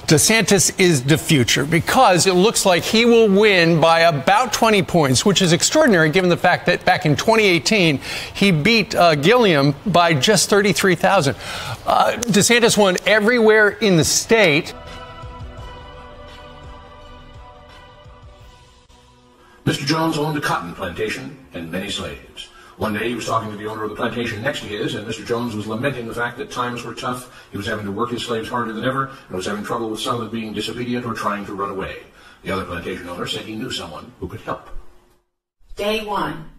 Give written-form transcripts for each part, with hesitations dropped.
DeSantis is the future because it looks like he will win by about 20 points, which is extraordinary given the fact that back in 2018, he beat Gilliam by just 33,000. DeSantis won everywhere in the state. Mr. Jones owned a cotton plantation and many slaves. One day he was talking to the owner of the plantation next to his, and Mr. Jones was lamenting the fact that times were tough. He was having to work his slaves harder than ever, and was having trouble with some of them being disobedient or trying to run away. The other plantation owner said he knew someone who could help. Day 1.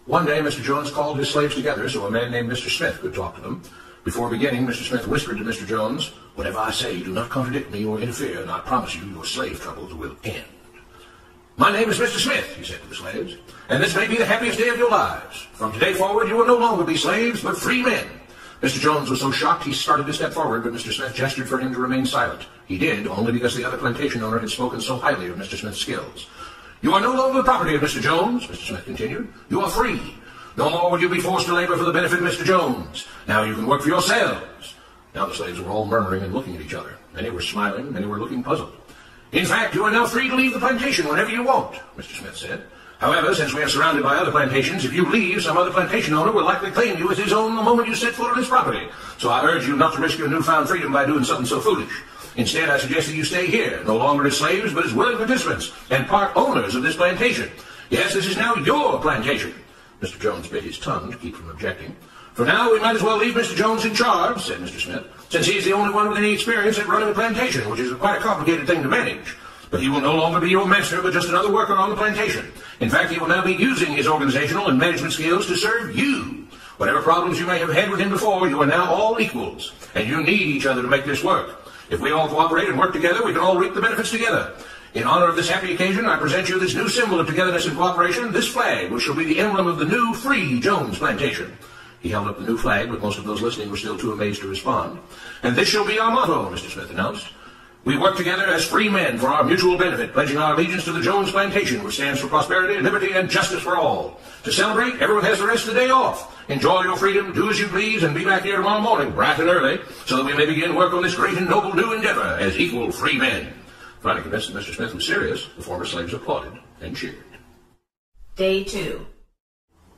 One day Mr. Jones called his slaves together so a man named Mr. Smith could talk to them. Before beginning, Mr. Smith whispered to Mr. Jones, "Whatever I say, do not contradict me or interfere, and I promise you your slave troubles will end." "My name is Mr. Smith," he said to the slaves, "and this may be the happiest day of your lives. From today forward, you will no longer be slaves, but free men." Mr. Jones was so shocked he started to step forward, but Mr. Smith gestured for him to remain silent. He did, only because the other plantation owner had spoken so highly of Mr. Smith's skills. "You are no longer the property of Mr. Jones," Mr. Smith continued. "You are free. No more will you be forced to labor for the benefit of Mr. Jones. Now you can work for yourselves." Now the slaves were all murmuring and looking at each other. Many were smiling, many were looking puzzled. "In fact, you are now free to leave the plantation whenever you want," Mr. Smith said. "However, since we are surrounded by other plantations, if you leave, some other plantation owner will likely claim you as his own the moment you set foot on his property. So I urge you not to risk your newfound freedom by doing something so foolish. Instead, I suggest that you stay here, no longer as slaves, but as willing participants and part owners of this plantation. Yes, this is now your plantation." Mr. Jones bit his tongue to keep from objecting. "For now, we might as well leave Mr. Jones in charge," said Mr. Smith, "since he is the only one with any experience at running a plantation, which is quite a complicated thing to manage. But he will no longer be your master, but just another worker on the plantation. In fact, he will now be using his organizational and management skills to serve you. Whatever problems you may have had with him before, you are now all equals, and you need each other to make this work. If we all cooperate and work together, we can all reap the benefits together. In honor of this happy occasion, I present you this new symbol of togetherness and cooperation, this flag, which shall be the emblem of the new free Jones plantation." He held up the new flag, but most of those listening were still too amazed to respond. "And this shall be our motto," Mr. Smith announced. "We work together as free men for our mutual benefit, pledging our allegiance to the Jones plantation, which stands for prosperity, liberty, and justice for all. To celebrate, everyone has the rest of the day off. Enjoy your freedom, do as you please, and be back here tomorrow morning, bright and early, so that we may begin work on this great and noble new endeavor as equal free men." Finally convinced that Mr. Smith was serious, the former slaves applauded and cheered. Day 2.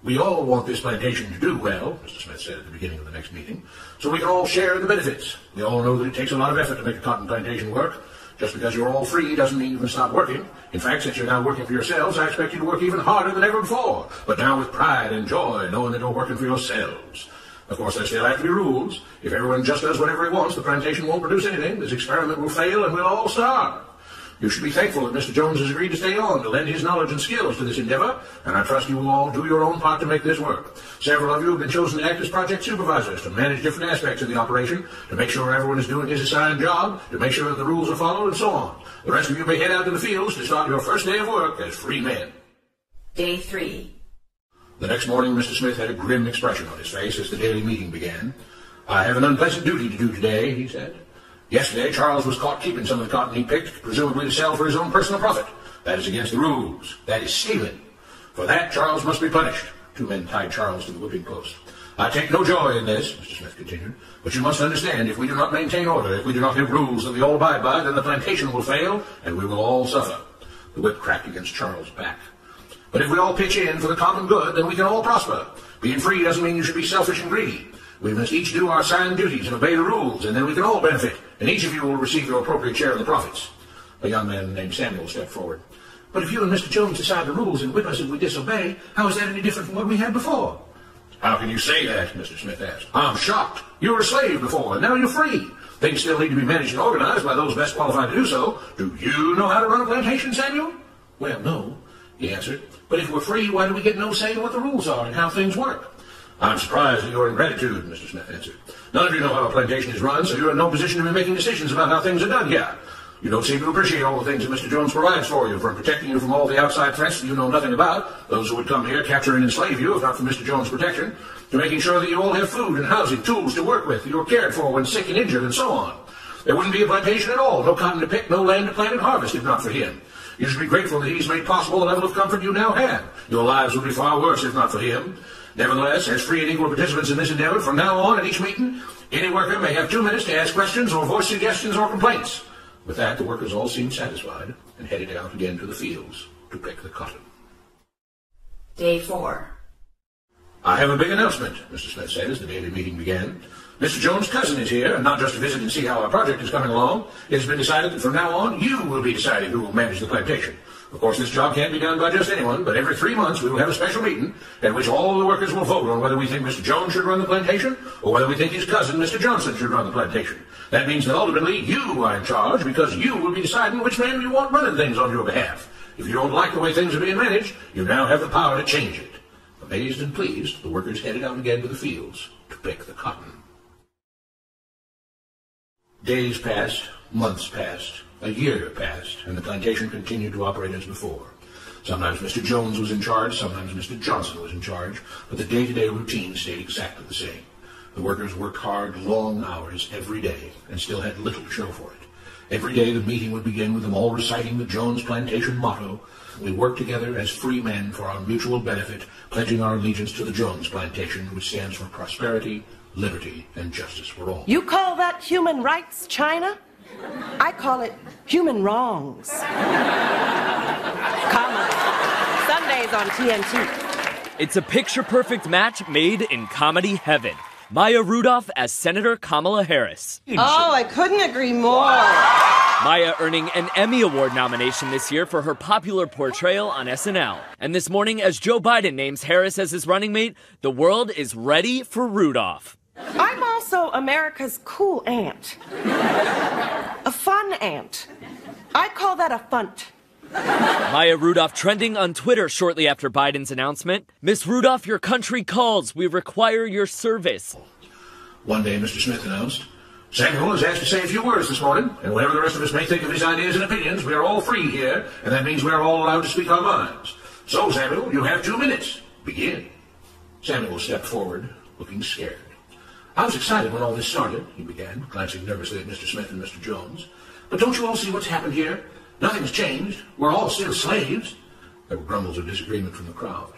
"We all want this plantation to do well," Mr. Smith said at the beginning of the next meeting, "so we can all share the benefits. We all know that it takes a lot of effort to make a cotton plantation work. Just because you're all free doesn't mean you can stop working. In fact, since you're now working for yourselves, I expect you to work even harder than ever before, but now with pride and joy, knowing that you're working for yourselves. Of course, there still have to be rules. If everyone just does whatever he wants, the plantation won't produce anything. This experiment will fail and we'll all starve. You should be thankful that Mr. Jones has agreed to stay on to lend his knowledge and skills to this endeavor, and I trust you will all do your own part to make this work. Several of you have been chosen to act as project supervisors to manage different aspects of the operation, to make sure everyone is doing his assigned job, to make sure that the rules are followed, and so on. The rest of you may head out to the fields to start your first day of work as free men." Day 3. The next morning, Mr. Smith had a grim expression on his face as the daily meeting began. "I have an unpleasant duty to do today," he said. "Yesterday, Charles was caught keeping some of the cotton he picked, presumably to sell for his own personal profit. That is against the rules. That is stealing. For that, Charles must be punished." Two men tied Charles to the whipping post. "I take no joy in this," Mr. Smith continued, "but you must understand, if we do not maintain order, if we do not have rules that we all abide by, then the plantation will fail, and we will all suffer." The whip cracked against Charles' back. "But if we all pitch in for the common good, then we can all prosper. Being free doesn't mean you should be selfish and greedy. We must each do our assigned duties and obey the rules, and then we can all benefit, and each of you will receive your appropriate share of the profits." A young man named Samuel stepped forward. "But if you and Mr. Jones decide the rules and whip us if we disobey, how is that any different from what we had before?" "How can you say that?" Mr. Smith asked. "I'm shocked. You were a slave before, and now you're free. Things still need to be managed and organized by those best qualified to do so. Do you know how to run a plantation, Samuel?" "Well, no," he answered. "But if we're free, why do we get no say in what the rules are and how things work?" "I'm surprised at your ingratitude," Mr. Smith answered. "None of you know how a plantation is run, so you're in no position to be making decisions about how things are done here. You don't seem to appreciate all the things that Mr. Jones provides for you, from protecting you from all the outside threats that you know nothing about, those who would come here, capture and enslave you if not for Mr. Jones' protection, to making sure that you all have food and housing, tools to work with, you're cared for when sick and injured, and so on. There wouldn't be a plantation at all, no cotton to pick, no land to plant and harvest, if not for him. You should be grateful that he's made possible the level of comfort you now have. Your lives would be far worse if not for him. Nevertheless, as free and equal participants in this endeavor, from now on at each meeting, any worker may have 2 minutes to ask questions or voice suggestions or complaints. With that, the workers all seemed satisfied and headed out again to the fields to pick the cotton. Day 4. I have a big announcement, Mr. Smith said as the daily meeting began. Mr. Jones' cousin is here, and not just to visit and see how our project is coming along. It has been decided that from now on, you will be deciding who will manage the plantation. Of course, this job can't be done by just anyone, but every 3 months we will have a special meeting at which all the workers will vote on whether we think Mr. Jones should run the plantation or whether we think his cousin, Mr. Johnson, should run the plantation. That means that ultimately you are in charge because you will be deciding which man you want running things on your behalf. If you don't like the way things are being managed, you now have the power to change it. Amazed and pleased, the workers headed out again to the fields to pick the cotton. Days passed, months passed, a year passed, and the plantation continued to operate as before. Sometimes Mr. Jones was in charge, sometimes Mr. Johnson was in charge, but the day-to-day routine stayed exactly the same. The workers worked hard, long hours every day, and still had little to show for it. Every day the meeting would begin with them all reciting the Jones Plantation motto, "We work together as free men for our mutual benefit, pledging our allegiance to the Jones Plantation, which stands for prosperity, liberty, and justice for all." You call that human rights, China? I call it human wrongs. Comedy. Sundays on TNT. It's a picture-perfect match made in comedy heaven. Maya Rudolph as Senator Kamala Harris. Oh, I couldn't agree more. Maya earning an Emmy Award nomination this year for her popular portrayal on SNL. And this morning, as Joe Biden names Harris as his running mate, the world is ready for Rudolph. I'm also America's cool aunt. A fun aunt. I call that a funt. Maya Rudolph trending on Twitter shortly after Biden's announcement. "Miss Rudolph, your country calls. We require your service." One day, Mr. Smith announced, "Samuel is asked to say a few words this morning, and whatever the rest of us may think of his ideas and opinions, we are all free here, and that means we are all allowed to speak our minds. So, Samuel, you have 2 minutes. Begin." Samuel stepped forward, looking scared. "I was excited when all this started," he began, glancing nervously at Mr. Smith and Mr. Jones. "But don't you all see what's happened here? Nothing's changed. We're all still slaves." There were grumbles of disagreement from the crowd.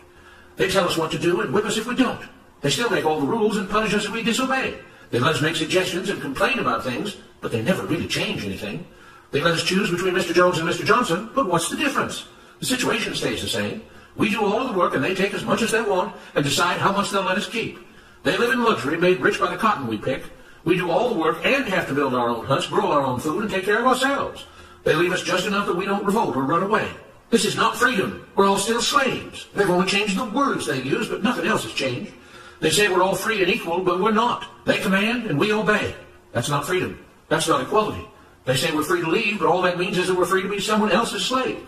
"They tell us what to do and whip us if we don't. They still make all the rules and punish us if we disobey. They let us make suggestions and complain about things, but they never really change anything. They let us choose between Mr. Jones and Mr. Johnson, but what's the difference? The situation stays the same. We do all of the work and they take as much as they want and decide how much they'll let us keep. They live in luxury, made rich by the cotton we pick. We do all the work and have to build our own huts, grow our own food, and take care of ourselves. They leave us just enough that we don't revolt or run away. This is not freedom. We're all still slaves. They've only changed the words they use, but nothing else has changed. They say we're all free and equal, but we're not. They command and we obey. That's not freedom. That's not equality. They say we're free to leave, but all that means is that we're free to be someone else's slave.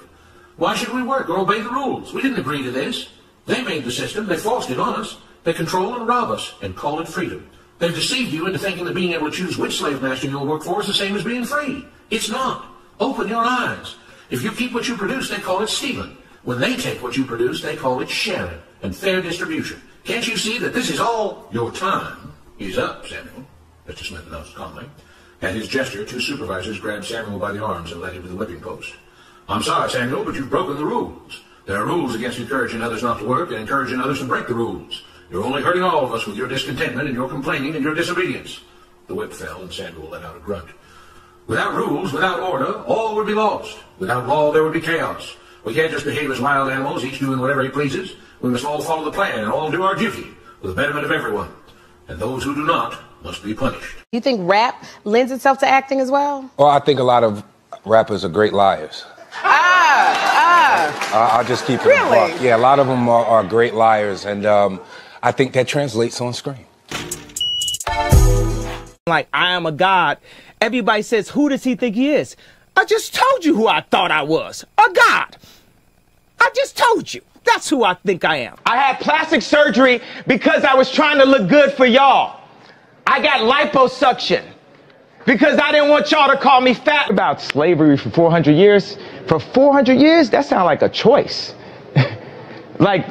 Why should we work or obey the rules? We didn't agree to this. They made the system. They forced it on us. They control and rob us and call it freedom. They've deceived you into thinking that being able to choose which slave master you'll work for is the same as being free. It's not. Open your eyes. If you keep what you produce, they call it stealing. When they take what you produce, they call it sharing and fair distribution. Can't you see that this is all your time? He's up, Samuel, Mr. Smith announced calmly. At his gesture, 2 supervisors grabbed Samuel by the arms and led him to the whipping post. "I'm sorry, Samuel, but you've broken the rules. There are rules against encouraging others not to work and encouraging others to break the rules. You're only hurting all of us with your discontentment and your complaining and your disobedience." The whip fell and Samuel let out a grunt. "Without rules, without order, all would be lost. Without law, there would be chaos. We can't just behave as wild animals, each doing whatever he pleases. We must all follow the plan and all do our duty for the betterment of everyone. And those who do not must be punished." You think rap lends itself to acting as well? Well, I think a lot of rappers are great liars. I'll just keep it Really? a buck. Yeah, a lot of them are great liars, and I think that translates on screen. Like, I am a god. Everybody says, who does he think he is? I just told you who I thought I was. A god. I just told you. That's who I think I am. I had plastic surgery because I was trying to look good for y'all. I got liposuction because I didn't want y'all to call me fat. About slavery for 400 years. For 400 years, that sounds like a choice. Like,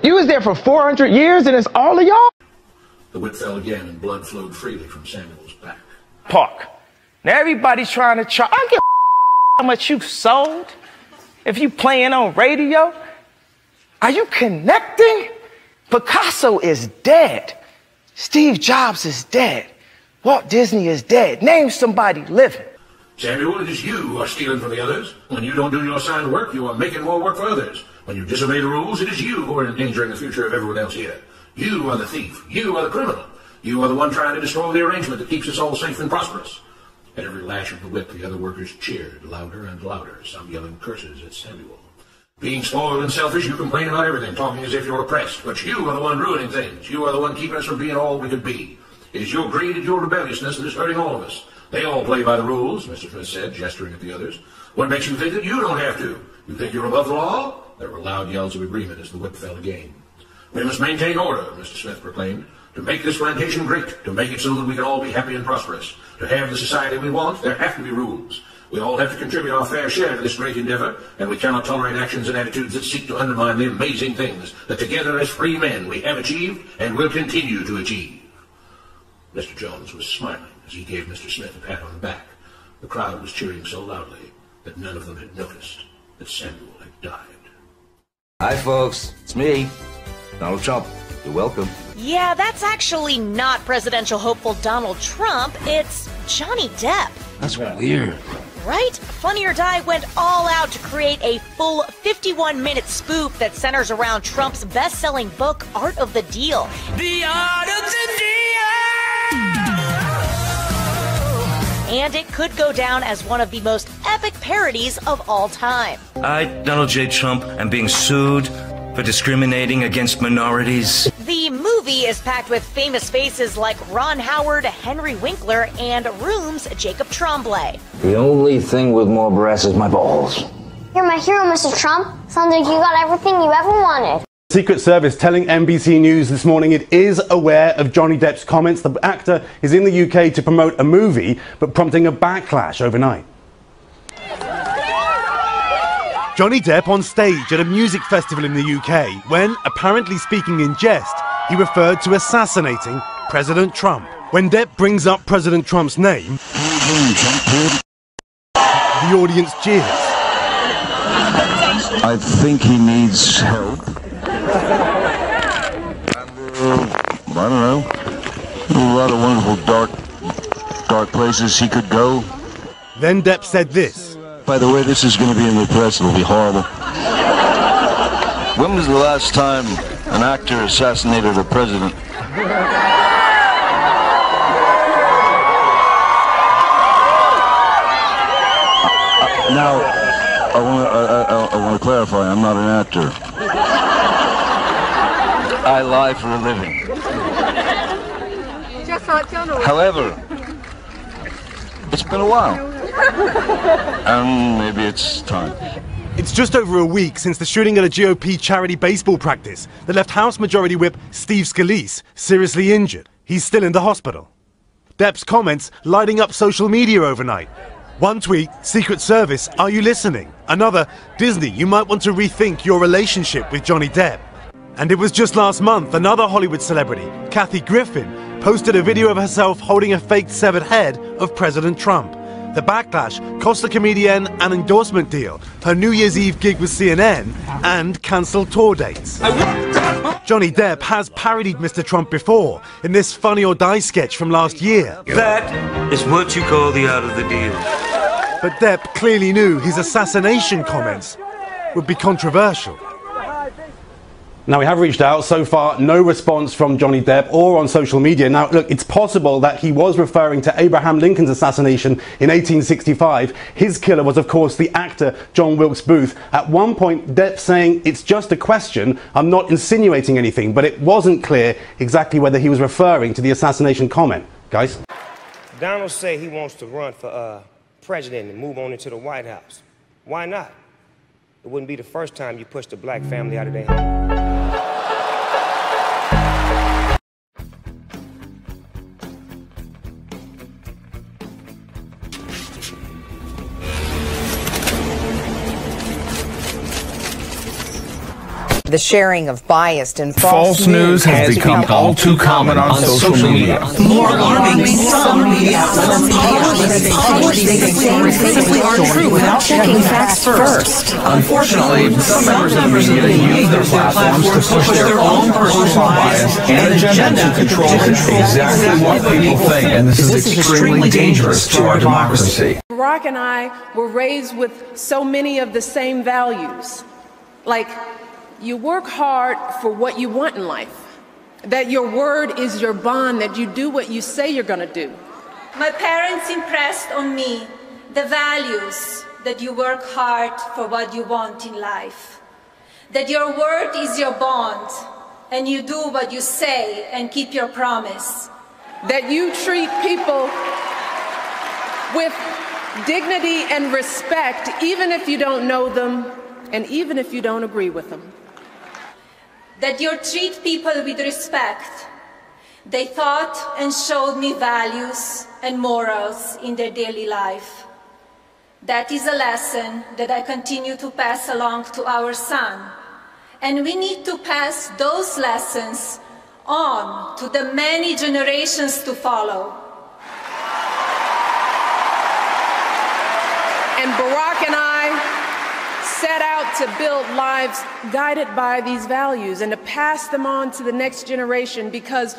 you was there for 400 years and it's all of y'all? The whip fell again and blood flowed freely from Samuel's back. Park. Now everybody's trying to charge. I don't give a how much you sold. If you playing on radio, are you connecting? Picasso is dead. Steve Jobs is dead. Walt Disney is dead. Name somebody living. Samuel, it is you who are stealing from the others. When you don't do your assigned work, you are making more work for others. When you disobey the rules, it is you who are endangering the future of everyone else here. You are the thief. You are the criminal. You are the one trying to destroy the arrangement that keeps us all safe and prosperous. At every lash of the whip, the other workers cheered louder and louder, some yelling curses at Samuel. Being spoiled and selfish, you complain about everything, talking as if you're oppressed. But you are the one ruining things. You are the one keeping us from being all we could be. It is your greed and your rebelliousness that is hurting all of us. They all play by the rules, Mr. Smith said, gesturing at the others. What makes you think that you don't have to? You think you're above the law? There were loud yells of agreement as the whip fell again. We must maintain order, Mr. Smith proclaimed, to make this plantation great, to make it so that we can all be happy and prosperous. To have the society we want, there have to be rules. We all have to contribute our fair share to this great endeavor, and we cannot tolerate actions and attitudes that seek to undermine the amazing things that together as free men we have achieved and will continue to achieve. Mr. Jones was smiling as he gave Mr. Smith a pat on the back. The crowd was cheering so loudly that none of them had noticed that Samuel had died. Hi, folks. It's me, Donald Trump. You're welcome. Yeah, that's actually not presidential hopeful Donald Trump. It's Johnny Depp. That's weird. Right? Funny or Die went all out to create a full 51-minute spoof that centers around Trump's best-selling book, Art of the Deal. The Art of the Deal! And it could go down as one of the most epic parodies of all time. I, Donald J. Trump, am being sued for discriminating against minorities. The movie is packed with famous faces like Ron Howard, Henry Winkler, and Room's Jacob Tremblay. The only thing with more brass is my balls. You're my hero, Mr. Trump. Sounds like you got everything you ever wanted. Secret Service telling NBC News this morning it is aware of Johnny Depp's comments. The actor is in the UK to promote a movie, but prompting a backlash overnight. Johnny Depp on stage at a music festival in the UK when, apparently speaking in jest, he referred to assassinating President Trump. When Depp brings up President Trump's name, the audience cheers. I think he needs help. I don't know. A lot of wonderful dark places he could go. Then Depp said this. By the way, this is going to be in the press. It'll be horrible. When was the last time an actor assassinated a president? Now, I want to clarify. I'm not an actor. I lie for a living. Just like Donald. However, it's been a while. And maybe it's time. It's just over a week since the shooting at a GOP charity baseball practice that left House Majority Whip Steve Scalise seriously injured. He's still in the hospital. Depp's comments lighting up social media overnight. One tweet, Secret Service, are you listening? Another, Disney, you might want to rethink your relationship with Johnny Depp. And it was just last month, another Hollywood celebrity, Kathy Griffin, posted a video of herself holding a fake severed head of President Trump. The backlash cost the comedian an endorsement deal, her New Year's Eve gig with CNN, and cancelled tour dates. Johnny Depp has parodied Mr. Trump before in this Funny or Die sketch from last year. That is what you call the art of the deal. But Depp clearly knew his assassination comments would be controversial. Now, we have reached out. So far, no response from Johnny Depp or on social media. Now, look, it's possible that he was referring to Abraham Lincoln's assassination in 1865. His killer was, of course, the actor John Wilkes Booth. At one point, Depp saying, it's just a question, I'm not insinuating anything, but it wasn't clear exactly whether he was referring to the assassination comment. Guys? Donald say he wants to run for president and move on into the White House. Why not? It wouldn't be the first time you pushed a black family out of their home. The sharing of biased and false news has become all too common on social media. More alarming, some media outlets simply aren't true without checking facts first. Unfortunately, some members of the media use their platforms to push their own personal bias and agenda to control exactly what people think, and this is extremely dangerous to our democracy. Barack and I were raised with so many of the same values. Like, you work hard for what you want in life, that your word is your bond, that you do what you say you're going to do. My parents impressed on me the values that you work hard for what you want in life, that your word is your bond, and you do what you say and keep your promise. That you treat people with dignity and respect, even if you don't know them and even if you don't agree with them. That you treat people with respect. They taught and showed me values and morals in their daily life. That is a lesson that I continue to pass along to our son. And we need to pass those lessons on to the many generations to follow. And Barack and I set out to build lives guided by these values and to pass them on to the next generation, because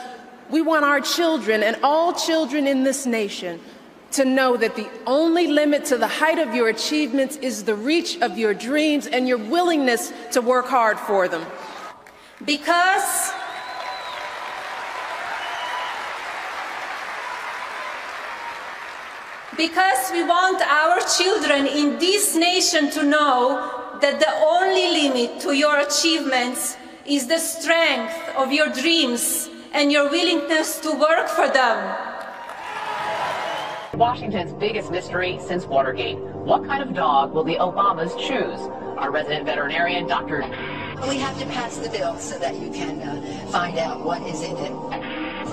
we want our children and all children in this nation to know that the only limit to the height of your achievements is the reach of your dreams and your willingness to work hard for them. Because we want our children in this nation to know that the only limit to your achievements is the strength of your dreams and your willingness to work for them. Washington's biggest mystery since Watergate. What kind of dog will the Obamas choose? Our resident veterinarian, Dr. We have to pass the bill so that you can find out what is in it.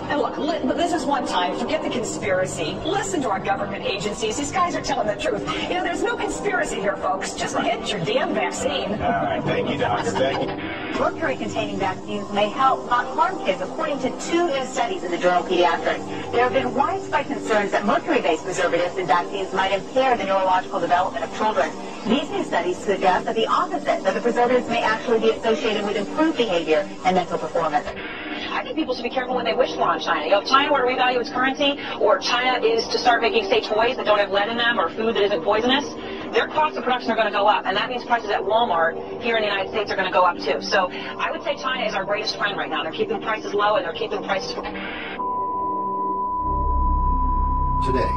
And look, this is one time. Forget the conspiracy. Listen to our government agencies. These guys are telling the truth. You know, there's no conspiracy here, folks. Just get your damn vaccine. All right, thank you, Doctor. Thank you. Mercury-containing vaccines may help, not harm kids, according to 2 new studies in the journal Pediatrics. There have been widespread concerns that mercury-based preservatives in vaccines might impair the neurological development of children. These new studies suggest that the opposite, that the preservatives may actually be associated with improved behavior and mental performance. I think people should be careful when they wish war on China. You know, if China were to revalue its currency, or China is to start making, say, toys that don't have lead in them or food that isn't poisonous, their costs of production are going to go up, and that means prices at Walmart here in the United States are going to go up too. So I would say China is our greatest friend right now. They're keeping prices low, and they're keeping prices. Today,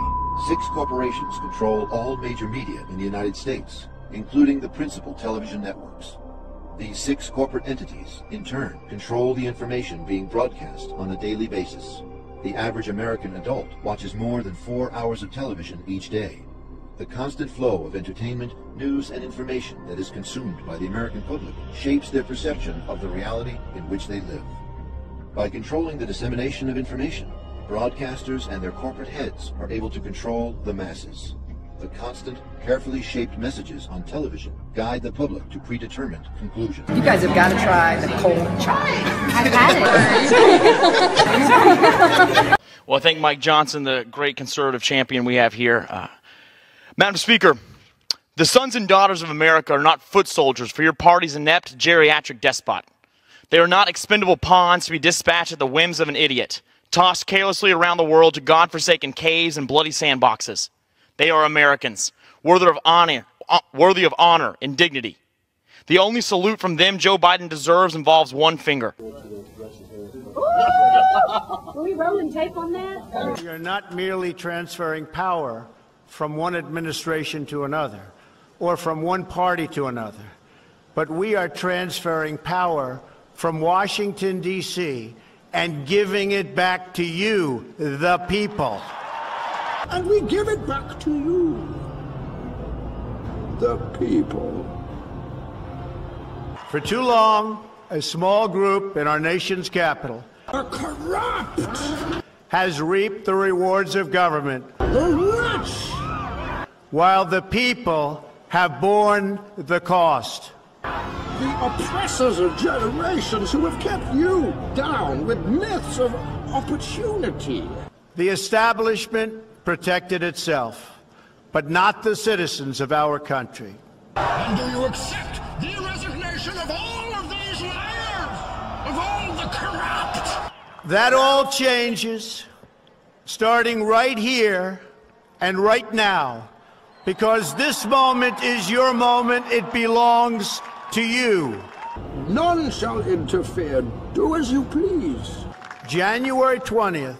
6 corporations control all major media in the United States, including the principal television networks. These 6 corporate entities, in turn, control the information being broadcast on a daily basis. The average American adult watches more than 4 hours of television each day. The constant flow of entertainment, news, and information that is consumed by the American public shapes their perception of the reality in which they live. By controlling the dissemination of information, broadcasters and their corporate heads are able to control the masses. The constant, carefully shaped messages on television guide the public to predetermined conclusions. You guys have got to try the cold chai. I've had it. Well, I thank Mike Johnson, the great conservative champion we have here. Madam Speaker, the sons and daughters of America are not foot soldiers for your party's inept geriatric despot. They are not expendable pawns to be dispatched at the whims of an idiot, tossed carelessly around the world to godforsaken caves and bloody sandboxes. They are Americans, worthy of honor and dignity. The only salute from them Joe Biden deserves involves one finger. Are we rolling tape on that? We are not merely transferring power from one administration to another, or from one party to another, but we are transferring power from Washington, D.C., and giving it back to you, the people. And we give it back to you, the people. For too long, a small group in our nation's capital are corrupt, has reaped the rewards of government, the rich, while the people have borne the cost. The oppressors of generations who have kept you down with myths of opportunity. The establishment protected itself, but not the citizens of our country. And do you accept the resignation of all of these liars, of all the corrupt? That all changes, starting right here and right now, Because this moment is your moment. It belongs to you. None shall interfere. Do as you please. January 20th,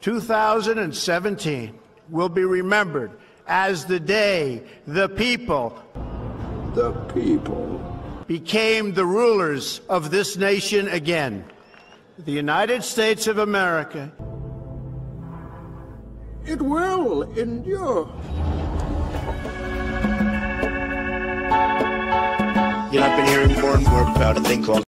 2017 will be remembered as the day the people became the rulers of this nation again. The United States of America. It will endure. You know, I've been hearing more and more about a thing called